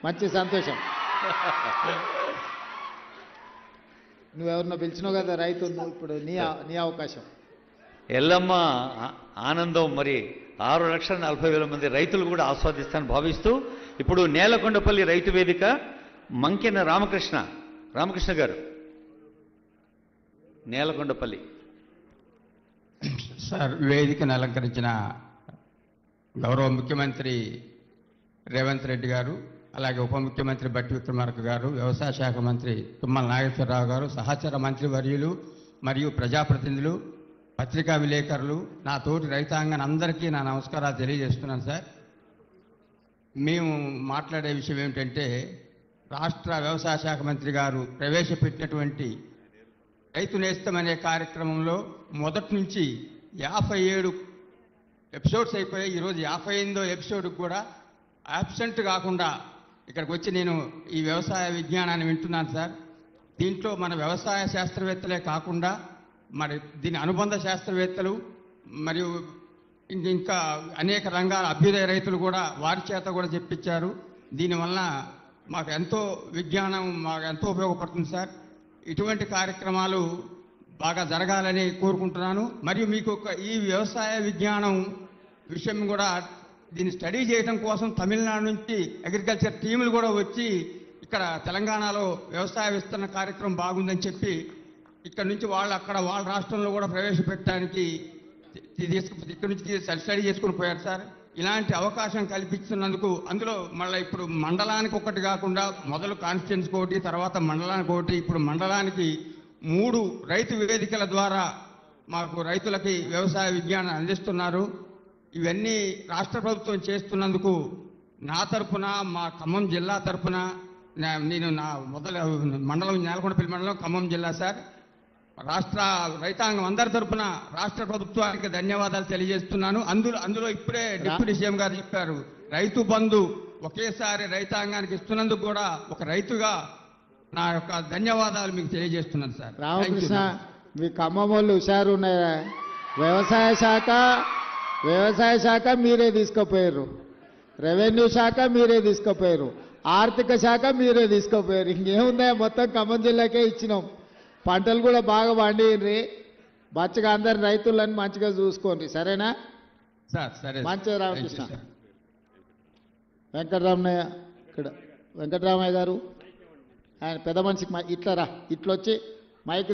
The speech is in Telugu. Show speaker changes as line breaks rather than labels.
మంచి సంతోషం. నువ్వెవరినో పిలిచినావు కదా రైతు, ఇప్పుడు నీ అవకాశం.
ఎల్లమ్మ ఆనందం మరి 6,40,000 మంది రైతులు కూడా ఆస్వాదిస్తానని భావిస్తూ ఇప్పుడు నేలకొండపల్లి రైతు వేదిక మంకెన రామకృష్ణ గారు నేలకొండపల్లి.
సార్, వేదికను అలంకరించిన గౌరవ ముఖ్యమంత్రి రేవంత్ రెడ్డి గారు, అలాగే ఉప ముఖ్యమంత్రి బట్టి విక్రమార్క గారు, వ్యవసాయ శాఖ మంత్రి తుమ్మల నాగేశ్వరరావు గారు, సహచర మంత్రి వర్యులు మరియు ప్రజాప్రతినిధులు, పత్రికా విలేకరులు, నా తోటి రైతాంగం అందరికీ నా నమస్కారాలు తెలియజేస్తున్నాను. సార్, మేము మాట్లాడే విషయం ఏమిటంటే, రాష్ట్ర వ్యవసాయ శాఖ మంత్రి గారు ప్రవేశపెట్టినటువంటి రైతు నేస్తం అనే కార్యక్రమంలో మొదటి నుంచి 57 ఎపిసోడ్స్ అయిపోయాయి. ఈరోజు 58వ ఎపిసోడ్కి కూడా యాబ్సెంట్ కాకుండా ఇక్కడికి వచ్చి నేను ఈ వ్యవసాయ విజ్ఞానాన్ని వింటున్నాను. సార్, దీంట్లో మన వ్యవసాయ శాస్త్రవేత్తలే కాకుండా మరి దీని అనుబంధ శాస్త్రవేత్తలు మరియు ఇంకా అనేక రంగాల అభ్యుదయ రైతులు కూడా వారి చేత కూడా చెప్పించారు. దీనివల్ల మాకు ఎంతో విజ్ఞానం మాకు ఎంతో ఉపయోగపడుతుంది. సార్, ఇటువంటి కార్యక్రమాలు బాగా జరగాలని కోరుకుంటున్నాను. మరియు మీకు ఈ వ్యవసాయ విజ్ఞానం విషయం కూడా దీన్ని స్టడీ చేయడం కోసం తమిళనాడు నుంచి అగ్రికల్చర్ టీములు కూడా వచ్చి ఇక్కడ తెలంగాణలో వ్యవసాయ విస్తరణ కార్యక్రమం బాగుందని చెప్పి ఇక్కడ నుంచి వాళ్ళ రాష్ట్రంలో కూడా ప్రవేశపెట్టడానికి ఇక్కడ నుంచి స్టడీ చేసుకుని పోయారు. సార్, ఇలాంటి అవకాశం కల్పిస్తున్నందుకు అందులో మళ్ళీ ఇప్పుడు మండలానికి ఒకటి కాకుండా మొదలు కాన్స్టిట్యున్సీకి ఒకటి, తర్వాత మండలానికి ఒకటి, ఇప్పుడు మండలానికి 3 రైతు వేదికల ద్వారా మాకు రైతులకి వ్యవసాయ విజ్ఞానం అందిస్తున్నారు. ఇవన్నీ రాష్ట్ర ప్రభుత్వం చేస్తున్నందుకు నా తరఫున, మా ఖమ్మం జిల్లా తరఫున, నేను నా మండలం నేలకొండపల్లి మండలం ఖమ్మం జిల్లా. సార్, రాష్ట్ర రైతాంగం అందరి తరఫున రాష్ట్ర ప్రభుత్వానికి ధన్యవాదాలు తెలియజేస్తున్నాను. అందులో ఇప్పుడే డిప్యూటీ సీఎం గారు చెప్పారు, రైతు బంధు ఒకేసారి రైతాంగానికి ఇస్తున్నందుకు కూడా ఒక రైతుగా నా యొక్క ధన్యవాదాలు మీకు తెలియజేస్తున్నాను. సార్,
రామకృష్ణ, మీ ఖమ్మం వాళ్ళు హుషారు ఉన్నాయా? వ్యవసాయ శాఖ మీరే తీసుకుపోయారు, రెవెన్యూ శాఖ మీరే తీసుకుపోయారు, ఆర్థిక శాఖ మీరే తీసుకుపోయారు. ఇంకేముందా, మొత్తం ఖమ్మం జిల్లాకే ఇచ్చినాం. పంటలు కూడా బాగా పండియండి, మంచిగా అందరు రైతులను మంచిగా చూసుకోండి. సరేనా?
సార్, సరే.
మంచిగా రామకృష్ణ. వెంకటరామయ్య గారు, ఆయన పెద్ద మనిషికి ఇట్లా రా, ఇట్లొచ్చి మైక్